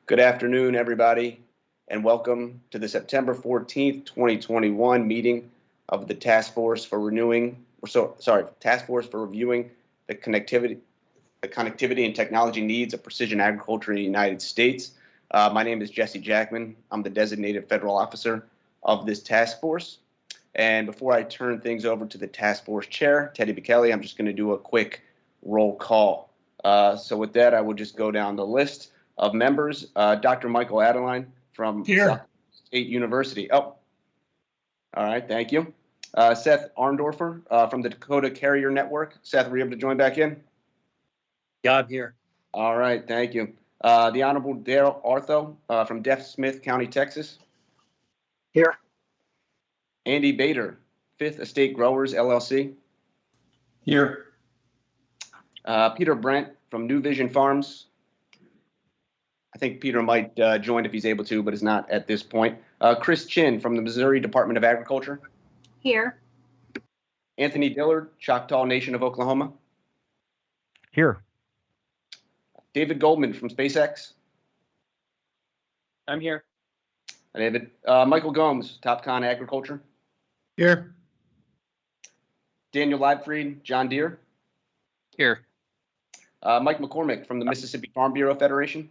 Good afternoon, everybody, and welcome to the September 14th, 2021 meeting of the Task Force for Reviewing the Connectivity and Technology Needs of Precision Agriculture in the United States. My name is Jesse Jackman. I'm the designated federal officer of this task force. And before I turn things over to the task force chair, Teddy Bichelli, I'm just going to do a quick roll call. So with that, I will just go down the list of members. Dr. Michael Adeline from South State University. Oh, all right, thank you. Seth Arndorfer from the Dakota Carrier Network. Seth, were you able to join back in? Yeah, I'm here. All right, thank you. The Honorable Dale Artho from Deaf Smith County, Texas. Here. Andy Bader, Fifth Estate Growers, LLC. Here. Peter Brent from New Vision Farms. I think Peter might join if he's able to, but is not at this point. Chris Chin from the Missouri Department of Agriculture. Here. Anthony Dillard, Choctaw Nation of Oklahoma. Here. David Goldman from SpaceX. I'm here. David. Michael Gomes, TopCon Agriculture. Here. Daniel Leibfried, John Deere. Here. Mike McCormick from the Mississippi Farm Bureau Federation.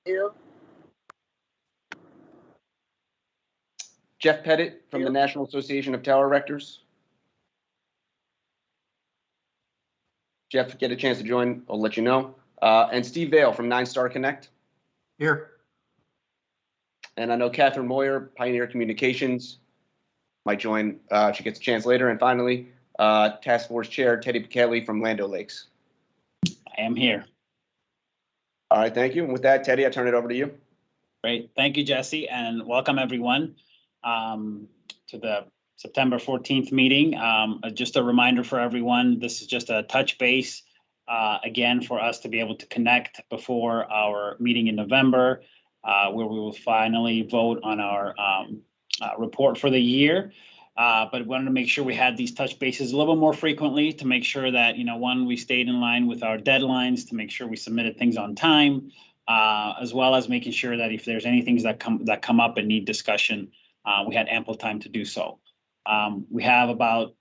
Here. Jeff Pettit from the National Association of Tower Erectors. Jeff, get a chance to join, I'll let you know. And Steve Vale from 9 Star Connect. Here. And I know Catherine Moyer, Pioneer Communications, might join if she gets a chance later. And finally, Task Force Chair Teddy Bichelli from Land O'Lakes. I am here. All right, thank you. And with that, Teddy, I turn it over to you. Great. Thank you, Jesse, and welcome everyone to the September 14th meeting. Just a reminder for everyone, this is just a touch base, again, for us to be able to connect before our meeting in November, where we will finally vote on our report for the year. But we wanted to make sure we had these touch bases a little bit more frequently to make sure that, one, we stayed in line with our deadlines, to make sure we submitted things on time, as well as making sure that if there's any things that come up and need discussion, we had ample time to do so. We have about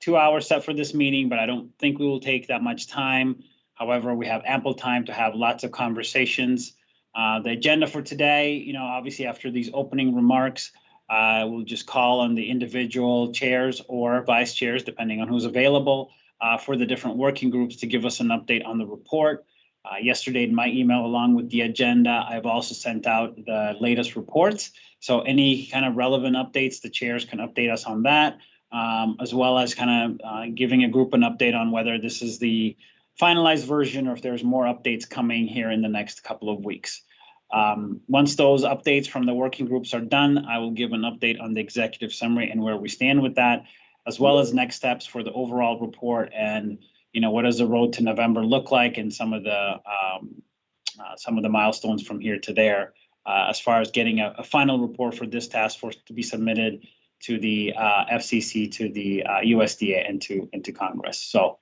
2 hours set for this meeting, but I don't think we will take that much time. However, we have ample time to have lots of conversations. The agenda for today, obviously after these opening remarks, we'll just call on the individual chairs or vice chairs, depending on who's available, for the different working groups to give us an update on the report. Yesterday in my email, along with the agenda, I've also sent out the latest reports. So any kind of relevant updates, the chairs can update us on that, as well as kind of giving a group an update on whether this is the finalized version or if there's more updates coming here in the next couple of weeks. Once those updates from the working groups are done, I will give an update on the executive summary and where we stand with that, as well as next steps for the overall report and, what does the road to November look like, and some of the milestones from here to there, as far as getting a final report for this task force to be submitted to the FCC, to the USDA, and to Congress. So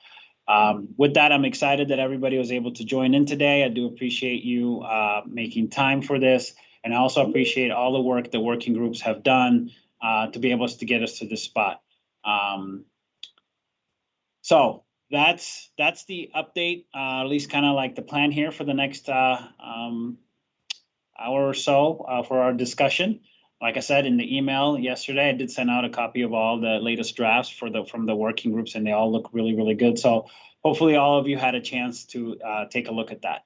with that, I'm excited that everybody was able to join in today. I do appreciate you making time for this, and I also appreciate all the work the working groups have done to be able to get us to this spot. So that's the update, at least kind of like the plan here for the next hour or so for our discussion. Like I said in the email yesterday, I did send out a copy of all the latest drafts from the working groups, and they all look really, really good. So hopefully all of you had a chance to take a look at that.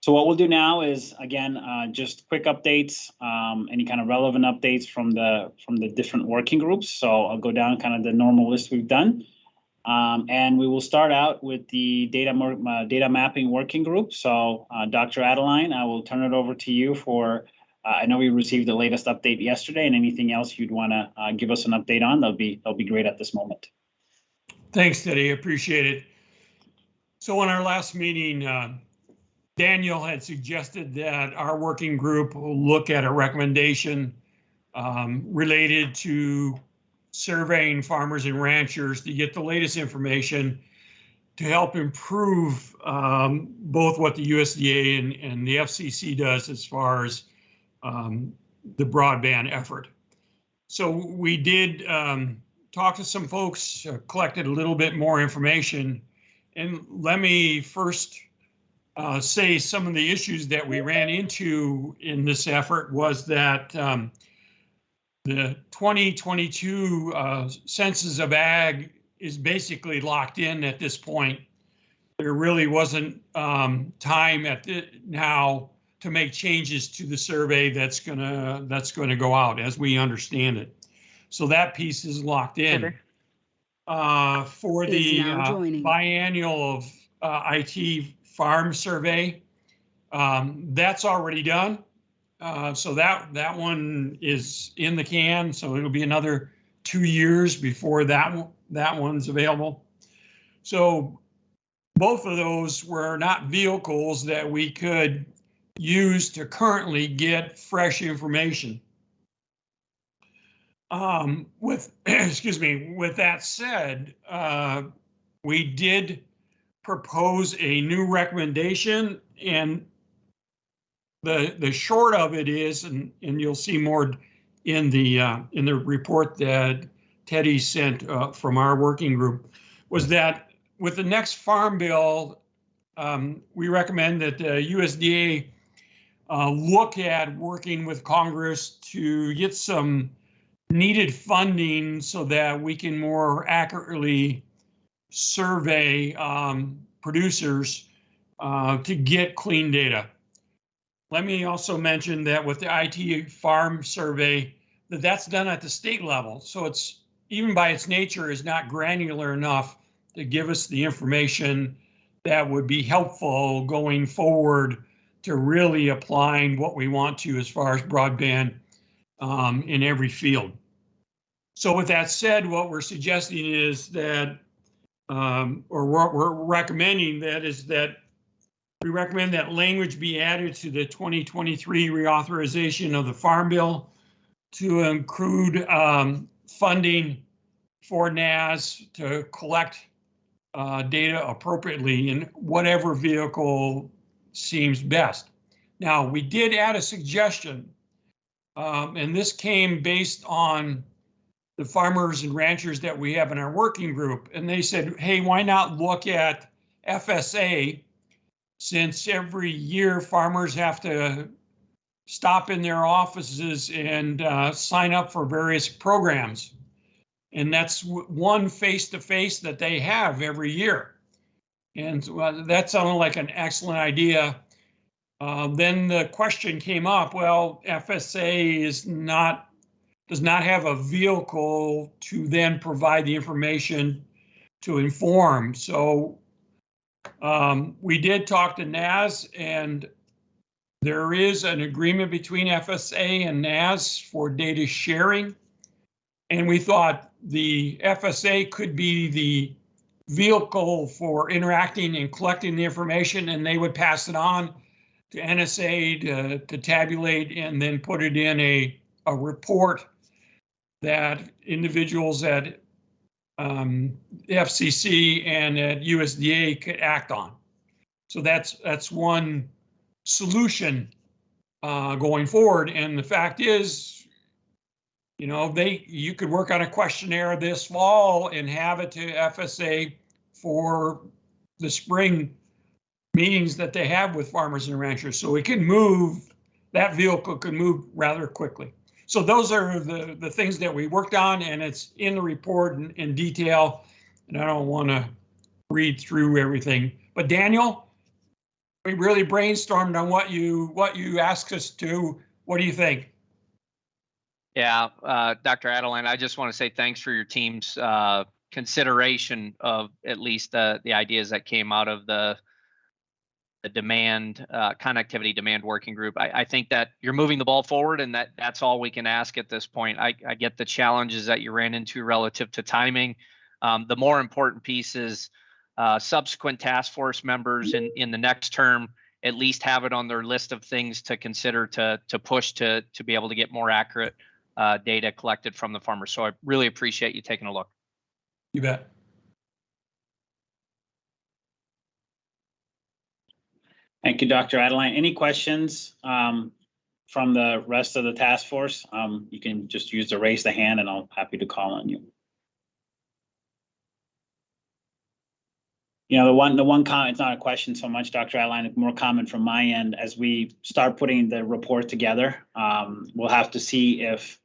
So what we'll do now is, again, just quick updates, any kind of relevant updates from the different working groups. So I'll go down kind of the normal list we've done. And we will start out with the data mapping working group. So Dr. Adeline, I will turn it over to you for, I know we received the latest update yesterday, and anything else you'd want to give us an update on, that'll be great at this moment. Thanks, Teddy. Appreciate it. So on our last meeting, Daniel had suggested that our working group will look at a recommendation related to surveying farmers and ranchers to get the latest information to help improve both what the USDA and the FCC does as far as the broadband effort. So we did talk to some folks, collected a little bit more information. And let me first say some of the issues that we ran into in this effort was that the 2022 census of ag is basically locked in at this point. There really wasn't time now to make changes to the survey that's gonna go out as we understand it. So that piece is locked in. For the biannual of IT farm survey, that's already done. So that one is in the can. So it'll be another 2 years before that one's available. So both of those were not vehicles that we could use to currently get fresh information. Excuse me, with that said, we did propose a new recommendation, and the short of it is, and you'll see more in the report that Teddy sent from our working group, was that with the next farm bill, we recommend that the USDA look at working with Congress to get some needed funding so that we can more accurately survey producers to get clean data. Let me also mention that with the IT farm survey, that's done at the state level. So it's, even by its nature, is not granular enough to give us the information that would be helpful going forward to really applying what we want to as far as broadband in every field. So with that said, what we're suggesting is that, or what we're recommending that is that we recommend that language be added to the 2023 reauthorization of the Farm Bill to include funding for NAS to collect data appropriately in whatever vehicle seems best. Now, we did add a suggestion, and this came based on the farmers and ranchers that we have in our working group. And they said, hey, why not look at FSA, since every year farmers have to stop in their offices and sign up for various programs. And that's one face-to-face that they have every year. And that sounded like an excellent idea. Then the question came up, well, FSA does not have a vehicle to then provide the information to inform. So we did talk to NAS, and there is an agreement between FSA and NAS for data sharing. And we thought the FSA could be the vehicle for interacting and collecting the information, and they would pass it on to NSA to tabulate and then put it in a report that individuals at the FCC and at USDA could act on. So that's one solution going forward. And the fact is, you know, you could work on a questionnaire this fall and have it to FSA for the spring meetings that they have with farmers and ranchers. So it can move, that vehicle could move rather quickly. So those are the things that we worked on, and it's in the report in detail, and I don't want to read through everything. But Daniel, we really brainstormed on what you asked us to. What do you think? Yeah, Dr. Adeline, I just want to say thanks for your team's consideration of at least the ideas that came out of the demand connectivity demand working group. I think that you're moving the ball forward, and that's all we can ask at this point. I get the challenges that you ran into relative to timing. The more important piece is subsequent task force members in the next term at least have it on their list of things to consider to push to be able to get more accurate data collected from the farmers. So I really appreciate you taking a look. You bet. Thank you, Dr. Adeline. Any questions from the rest of the task force? You can just use the raise the hand and I'll happy to call on you. You know, the one comment, it's not a question so much, Dr. Adeline, more comment from my end. As we start putting the report together, we'll have to see if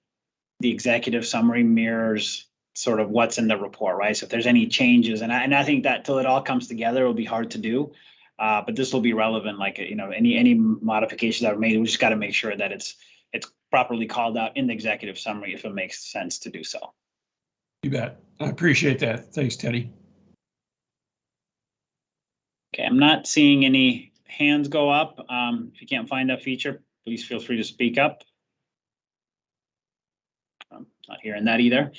the executive summary mirrors sort of what's in the report, right? So if there's any changes, and I think that till it all comes together, it'll be hard to do. But this will be relevant, like, you know, any modifications that are made, we just got to make sure that it's properly called out in the executive summary if it makes sense to do so. You bet. I appreciate that. Thanks, Teddy. Okay, I'm not seeing any hands go up. If you can't find that feature, please feel free to speak up. I'm not hearing that either.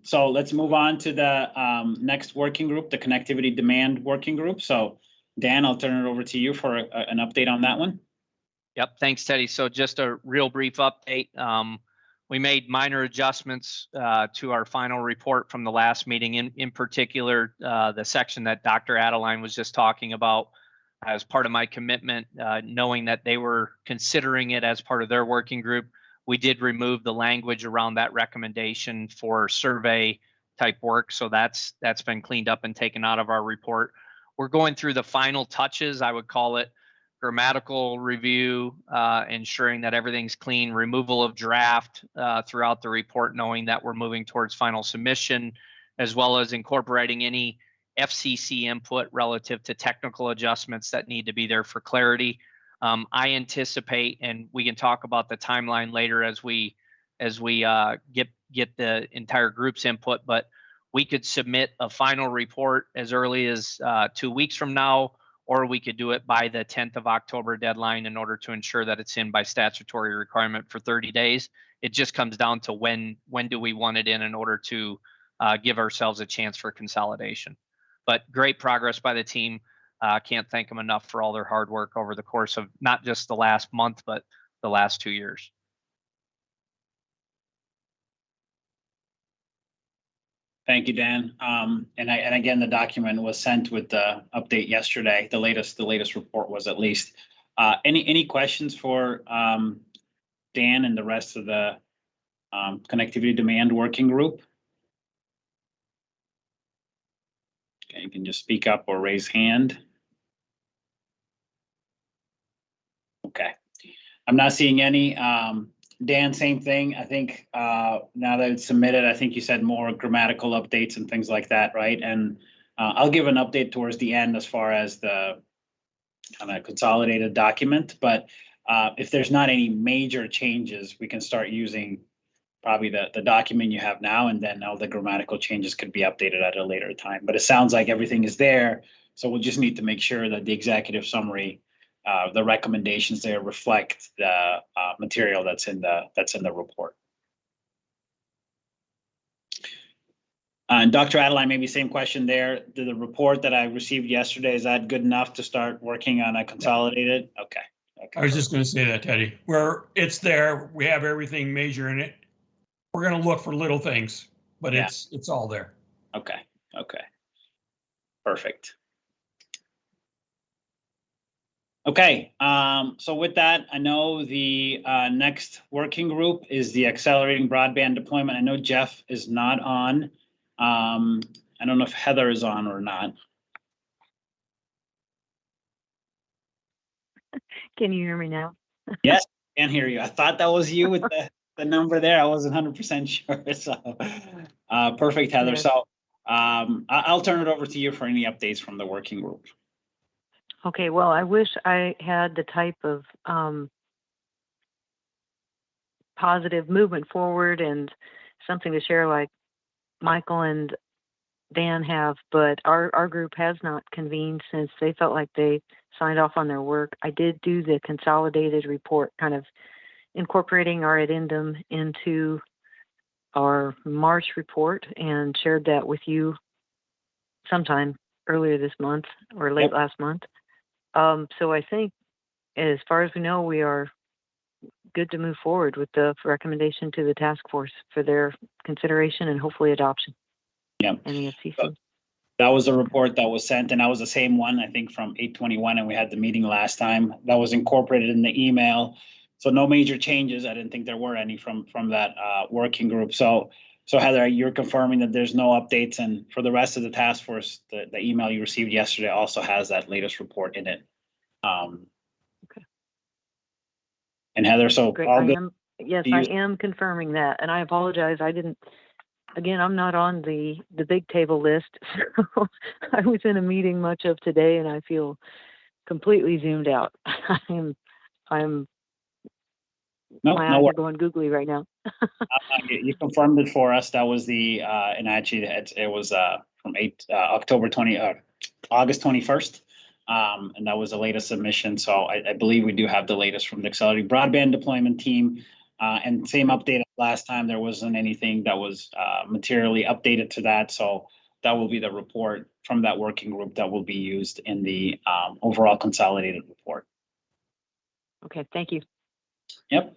So let's move on to the next working group, the connectivity demand working group. So Dan, I'll turn it over to you for an update on that one. Yep, thanks, Teddy. So just a real brief update. We made minor adjustments to our final report from the last meeting. In particular, the section that Dr. Adeline was just talking about as part of my commitment, knowing that they were considering it as part of their working group. We did remove the language around that recommendation for survey type work. So that's been cleaned up and taken out of our report. We're going through the final touches, I would call it grammatical review, ensuring that everything's clean, removal of draft throughout the report, knowing that we're moving towards final submission, as well as incorporating any FCC input relative to technical adjustments that need to be there for clarity. I anticipate, and we can talk about the timeline later as we get the entire group's input, but we could submit a final report as early as 2 weeks from now, or we could do it by the 10th of October deadline in order to ensure that it's in by statutory requirement for 30 days. It just comes down to when do we want it in order to give ourselves a chance for consolidation. But great progress by the team. Can't thank them enough for all their hard work over the course of not just the last month, but the last 2 years. Thank you, Dan. And again, the document was sent with the update yesterday. The latest report was at least. Any questions for Dan and the rest of the connectivity demand working group? Okay, you can just speak up or raise hand. Okay, I'm not seeing any. Dan, same thing. I think now that it's submitted, I think you said more grammatical updates and things like that, right? And I'll give an update towards the end as far as the kind of consolidated document. But if there's not any major changes, we can start using probably the document you have now, and then all the grammatical changes could be updated at a later time. But it sounds like everything is there. So we'll just need to make sure that the executive summary, the recommendations there reflect the material that's in the report. And Dr. Adeline, maybe same question there. Did the report that I received yesterday, is that good enough to start working on a consolidated? Okay. I was just going to say that, Teddy. Where it's there, we have everything major in it. We're going to look for little things, but yeah, it's all there. Okay. Perfect. Okay, so with that, I know the next working group is the accelerating broadband deployment. I know Jeff is not on. I don't know if Heather is on or not. Can you hear me now? Yes, I can hear you. I thought that was you with the number there. I wasn't 100% sure. So perfect, Heather. Yes. So I'll turn it over to you for any updates from the working group. Okay, well, I wish I had the type of positive movement forward and something to share like Michael and Dan have, but our group has not convened since they felt like they signed off on their work. I did do the consolidated report, kind of incorporating our addendum into our March report, and shared that with you sometime earlier this month or late last month. So I think as far as we know, we are good to move forward with the recommendation to the task force for their consideration and hopefully adoption. Yeah. And the FCC. That was a report that was sent, and that was the same one, I think, from 8/21, and we had the meeting last time. That was incorporated in the email. So no major changes. I didn't think there were any from that working group. So Heather, you're confirming that there's no updates, and for the rest of the task force, the email you received yesterday also has that latest report in it. Okay. And Heather, so Great. all good. I am confirming that, and I apologize. Again, I'm not on the big table list. So I was in a meeting much of today, and I feel completely zoomed out. My eyes are going googly right now. You confirmed it for us. That was the and actually it was from August 21st. And that was the latest submission. So I believe we do have the latest from the Accelerated Broadband Deployment Team. And same update as last time. There wasn't anything that was materially updated to that. So that will be the report from that working group that will be used in the overall consolidated report. Okay, thank you. Yep.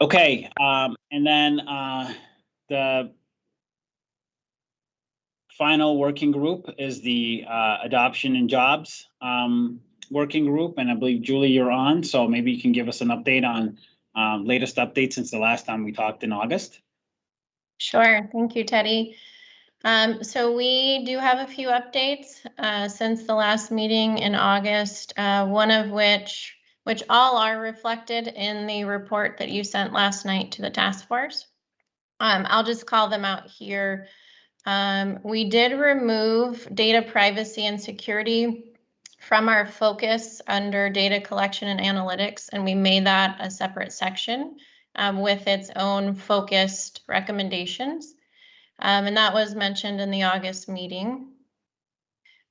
Okay, and then the final working group is the adoption and jobs working group, and I believe Julie, you're on, so maybe you can give us an update on latest updates since the last time we talked in August. Sure, thank you, Teddy. So we do have a few updates since the last meeting in August, one of which all are reflected in the report that you sent last night to the task force. I'll just call them out here. We did remove data privacy and security from our focus under data collection and analytics, and we made that a separate section with its own focused recommendations. And that was mentioned in the August meeting.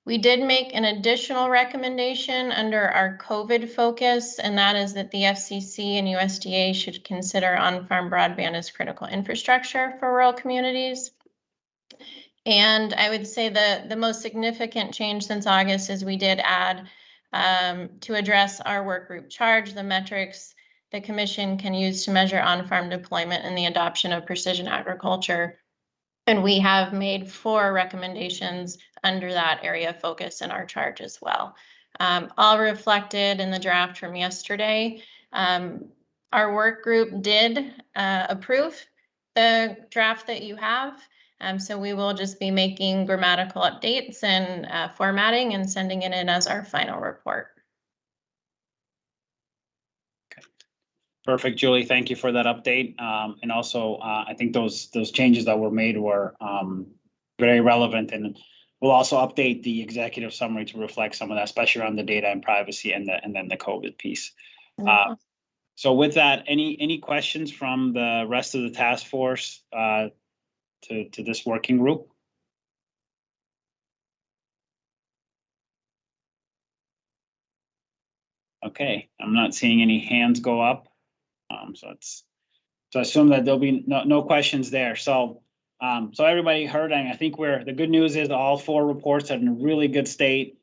We did make an additional recommendation under our COVID focus, and that is that the FCC and USDA should consider on-farm broadband as critical infrastructure for rural communities. And I would say the most significant change since August is we did add to address our work group charge, the metrics the Commission can use to measure on-farm deployment and the adoption of precision agriculture. And we have made 4 recommendations under that area of focus in our charge as well. All reflected in the draft from yesterday. Our work group did approve the draft that you have. So we will just be making grammatical updates and formatting and sending it in as our final report. Perfect, Julie. Thank you for that update. And also, I think those changes that were made were very relevant, and we'll also update the executive summary to reflect some of that, especially around the data and privacy and then the COVID piece. So with that, any questions from the rest of the task force to this working group? Okay, I'm not seeing any hands go up. So I assume that there'll be no questions there. So everybody heard, and I think the good news is all 4 reports are in a really good state.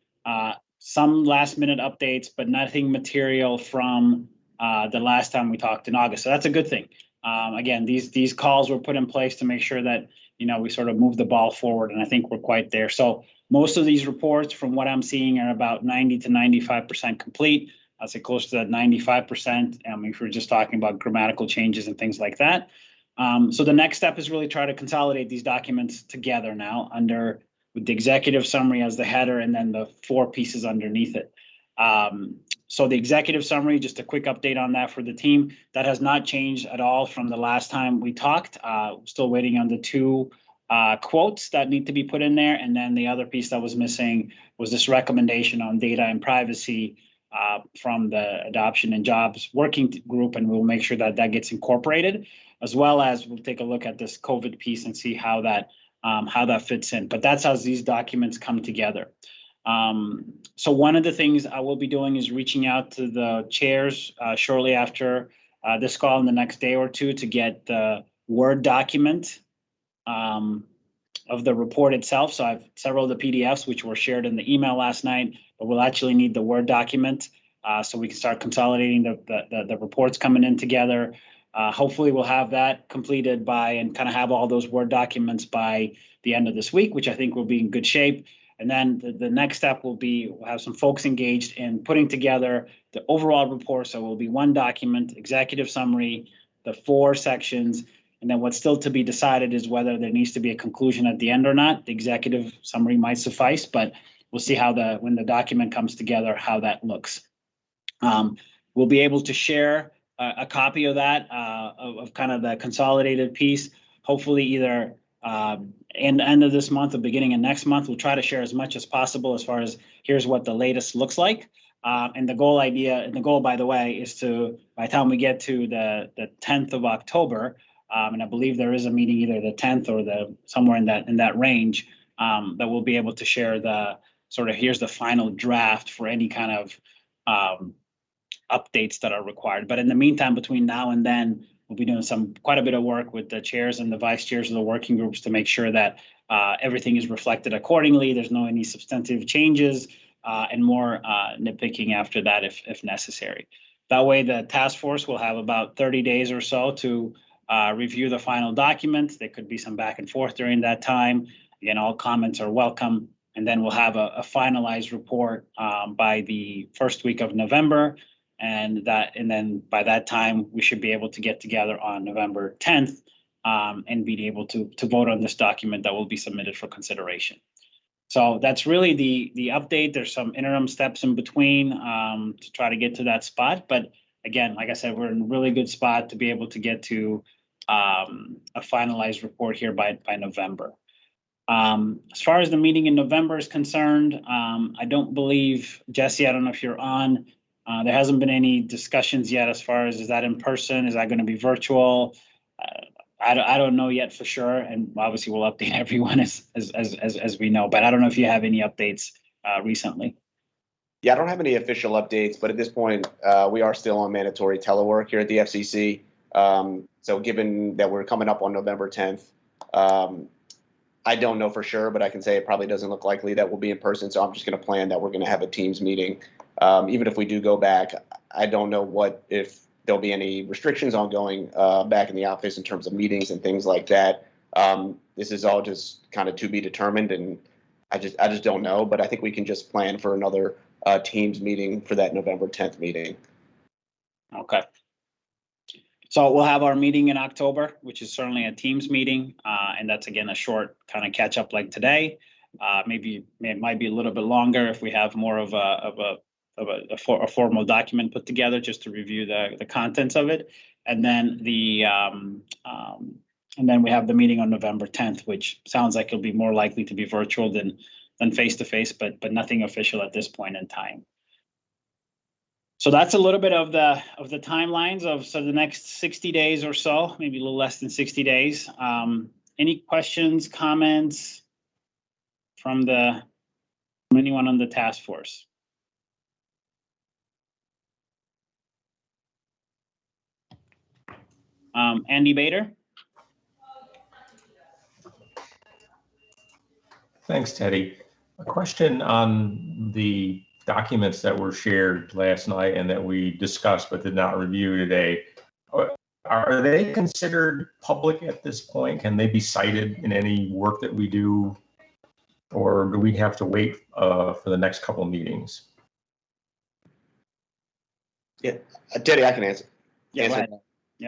Some last minute updates, but nothing material from the last time we talked in August. So that's a good thing. Again, these calls were put in place to make sure that, we sort of move the ball forward, and I think we're quite there. So most of these reports, from what I'm seeing, are about 90 to 95% complete. I'd say close to that 95%. If we're just talking about grammatical changes and things like that. So the next step is really try to consolidate these documents together now with the executive summary as the header and then the 4 pieces underneath it. So the executive summary, just a quick update on that for the team. That has not changed at all from the last time we talked. Still waiting on the 2 quotes that need to be put in there. And then the other piece that was missing was this recommendation on data and privacy from the adoption and jobs working group, and we'll make sure that that gets incorporated, as well as we'll take a look at this COVID piece and see how that fits in. But that's how these documents come together. So one of the things I will be doing is reaching out to the chairs shortly after this call in the next day or 2 to get the Word document of the report itself. So I have several of the PDFs which were shared in the email last night, but we'll actually need the Word document so we can start consolidating the reports coming in together. Hopefully we'll have that completed by and kind of have all those Word documents by the the end of this week, which I think will be in good shape. And then the next step will be, we'll have some folks engaged in putting together the overall report. So it will be one document, executive summary, the 4 sections. And then what's still to be decided is whether there needs to be a conclusion at the end or not. The executive summary might suffice, but we'll see how when the document comes together, how that looks. We'll be able to share a copy of that, of kind of the consolidated piece, hopefully either end of this month or beginning of next month. We'll try to share as much as possible as far as here's what the latest looks like. And the goal, by the way, is to, by the time we get to the 10th of October, and I believe there is a meeting either the 10th or somewhere in that range, that we'll be able to share the sort of, here's the final draft for any kind of updates that are required. But in the meantime, between now and then, we'll be doing quite a bit of work with the chairs and the vice chairs of the working groups to make sure that everything is reflected accordingly. There's no any substantive changes, and more nitpicking after that if necessary. That way, the task force will have about 30 days or so to review the final document. There could be some back and forth during that time. Again, all comments are welcome. And then we'll have a finalized report by the first week of November. And then by that time, we should be able to get together on November 10th and be able to vote on this document that will be submitted for consideration. So that's really the update. There's some interim steps in between to try to get to that spot. But again, like I said, we're in a really good spot to be able to get to a finalized report here by November. As far as the meeting in November is concerned, I don't believe, Jesse, I don't know if you're on. There hasn't been any discussions yet as far as, is that in person? Is that going to be virtual? I don't know yet for sure. And obviously we'll update everyone as we know, but I don't know if you have any updates recently. Yeah, I don't have any official updates, but at this point, we are still on mandatory telework here at the FCC. So given that we're coming up on November 10th, I don't know for sure, but I can say it probably doesn't look likely that we'll be in person. So I'm just going to plan that we're going to have a Teams meeting. Even if we do go back, I don't know if there'll be any restrictions on going back in the office in terms of meetings and things like that. This is all just kind of to be determined, and I just don't know. But I think we can just plan for another Teams meeting for that November 10th meeting. Okay. So we'll have our meeting in October, which is certainly a Teams meeting, and that's again a short kind of catch up like today. Maybe it might be a little bit longer if we have more of a formal document put together just to review the contents of it, and then we have the meeting on November 10th, which sounds like it'll be more likely to be virtual than face to face, but nothing official at this point in time. So that's a little bit of the timelines of the next 60 days or so, maybe a little less than 60 days. Any questions, comments from anyone on the task force? Andy Bader. Thanks, Teddy. A question on the documents that were shared last night and that we discussed but did not review today. Are they considered public at this point? Can they be cited in any work that we do? Or do we have to wait for the next couple of meetings? Yeah, Teddy, I can answer. Yep.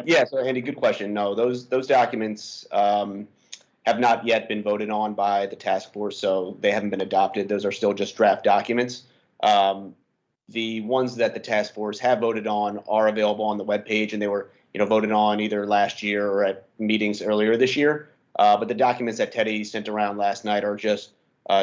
Yeah, so Andy, good question. No, those documents have not yet been voted on by the task force, so they haven't been adopted. Those are still just draft documents. The ones that the task force have voted on are available on the webpage, and they were voted on either last year or at meetings earlier this year. But the documents that Teddy sent around last night are just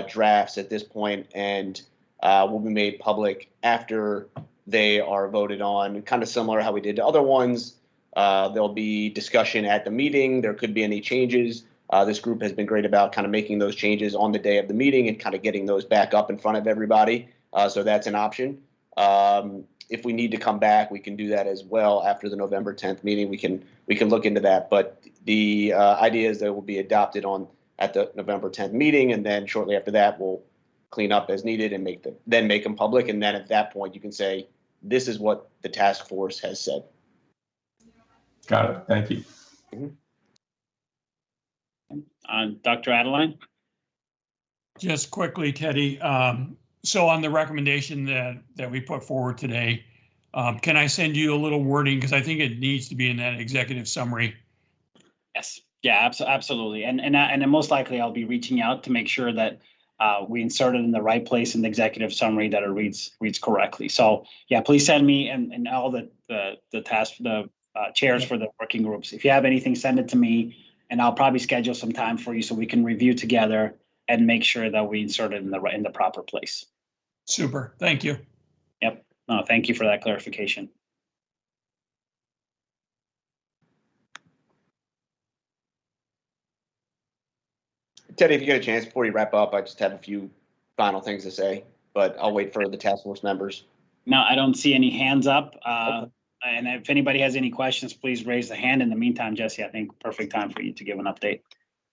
drafts at this point, and will be made public after they are voted on, kind of similar to how we did to other ones. There'll be discussion at the meeting. There could be any changes. This group has been great about kind of making those changes on the day of the meeting and kind of getting those back up in front of everybody. So that's an option. If we need to come back, we can do that as well after the November 10th meeting. We can look into that. But the idea is that it will be adopted at the November 10th meeting, and then shortly after that, we'll clean up as needed and make them public. And then at that point, you can say, this is what the task force has said. Got it. Thank you. Dr. Adeline? Just quickly, Teddy. So on the recommendation that we put forward today, can I send you a little wording? Because I think it needs to be in that executive summary. Yes. Yeah, absolutely. And then most likely I'll be reaching out to make sure that we insert it in the right place in the executive summary that it reads correctly. So yeah, please send me and all the chairs for the working groups. If you have anything, send it to me, and I'll probably schedule some time for you so we can review together and make sure that we insert it in the proper place. Super. Thank you. Yep. No, thank you for that clarification. Teddy, if you get a chance before you wrap up, I just have a few final things to say, but I'll wait for the task force members. No, I don't see any hands up. Okay. And if anybody has any questions, please raise the hand. In the meantime, Jesse, I think perfect time for you to give an update.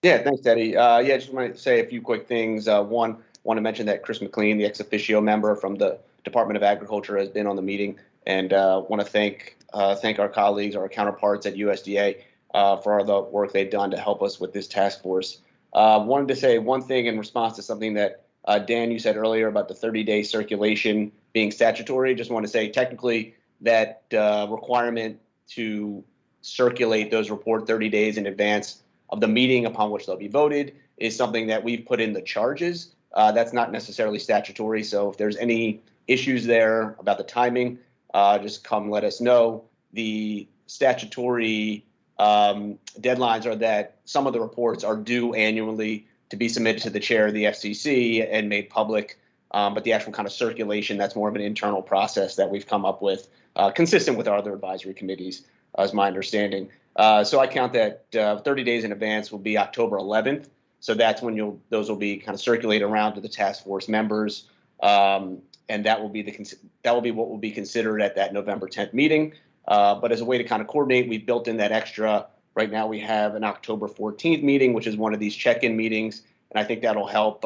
Yeah, thanks, Teddy. Yeah, just want to say a few quick things. One, want to mention that Chris McLean, the ex officio member from the Department of Agriculture, has been on the meeting, and want to thank our colleagues, our counterparts at USDA for all the work they've done to help us with this task force. Wanted to say one thing in response to something that Dan, you said earlier about the 30-day circulation being statutory. Just want to say technically that requirement to circulate those reports 30 days in advance of the meeting upon which they'll be voted is something that we've put in the charges. That's not necessarily statutory. So if there's any issues there about the timing, just come let us know. The statutory deadlines are that some of the reports are due annually to be submitted to the chair of the FCC and made public. But the actual kind of circulation, that's more of an internal process that we've come up with, consistent with our other advisory committees, is my understanding. So I count that 30 days in advance will be October 11th. So that's when those will be kind of circulated around to the task force members, and that will be what will be considered at that November 10th meeting. But as a way to kind of coordinate, we've built in that extra. Right now we have an October 14th meeting, which is one of these check-in meetings, and I think that'll help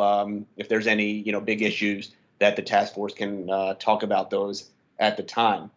if there's any big issues that the task force can talk about those at the time.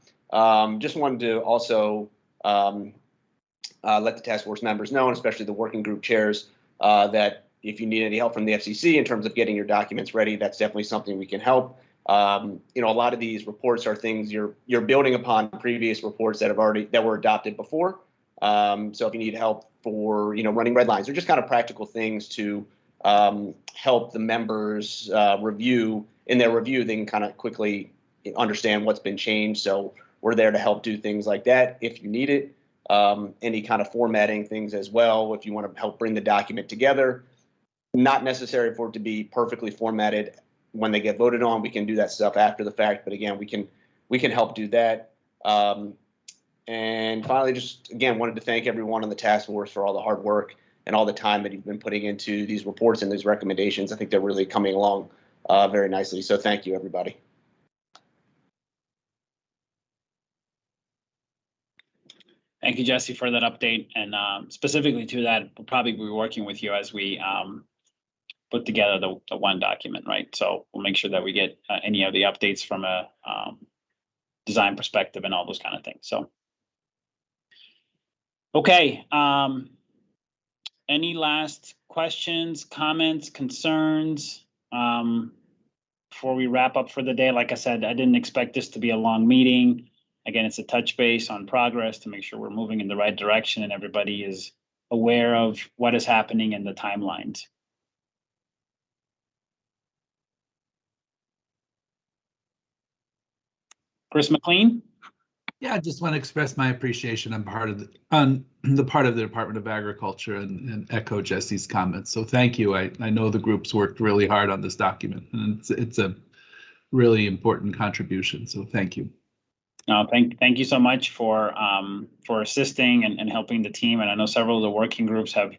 Just wanted to also let the task force members know, and especially the working group chairs, that if you need any help from the FCC in terms of getting your documents ready, that's definitely something we can help. A lot of these reports are things you're building upon previous reports that were adopted before. So if you need help for running red lines or just kind of practical things to help the members review, they can kind of quickly understand what's been changed. So we're there to help do things like that if you need it. Any kind of formatting things as well, if you want to help bring the document together. Not necessary for it to be perfectly formatted when they get voted on. We can do that stuff after the fact, but again, we can help do that. And finally, just again, wanted to thank everyone on the task force for all the hard work and all the time that you've been putting into these reports and these recommendations. I think they're really coming along very nicely. So thank you, everybody. Thank you, Jesse, for that update. And specifically to that, we'll probably be working with you as we put together the one document, right? So we'll make sure that we get any of the updates from a design perspective and all those kind of things. So, okay. Any last questions, comments, concerns before we wrap up for the day? Like I said, I didn't expect this to be a long meeting. Again, it's a touch base on progress to make sure we're moving in the right direction and everybody is aware of what is happening in the timelines. Chris McLean? Yeah, I just want to express my appreciation on the part of the Department of Agriculture and echo Jesse's comments. So thank you. I know the groups worked really hard on this document, and it's a really important contribution. So thank you. No, thank you so much for assisting and helping the team. And I know several of the working groups have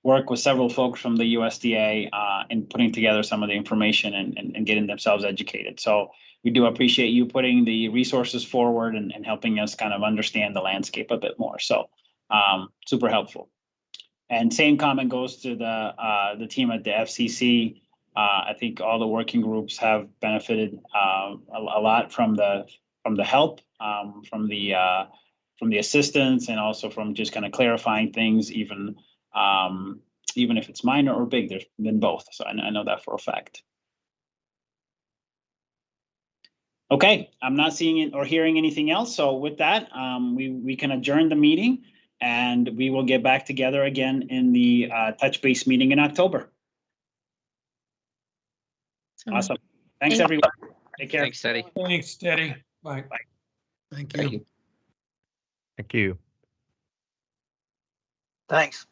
worked with several folks from the USDA in putting together some of the information and getting themselves educated. So we do appreciate you putting the resources forward and helping us kind of understand the landscape a bit more. So super helpful. And same comment goes to the team at the FCC. I think all the working groups have benefited a lot from the help, from the assistance, and also from just kind of clarifying things, even even if it's minor or big. There's been both, so I know that for a fact. Okay, I'm not seeing it or hearing anything else. So with that, we can adjourn the meeting, and we will get back together again in the touch base meeting in October. Awesome. Thanks, Thank everyone. Take care. Thanks, Teddy. Thanks, Teddy. Bye. Thank Thank you. Thank you. Thanks.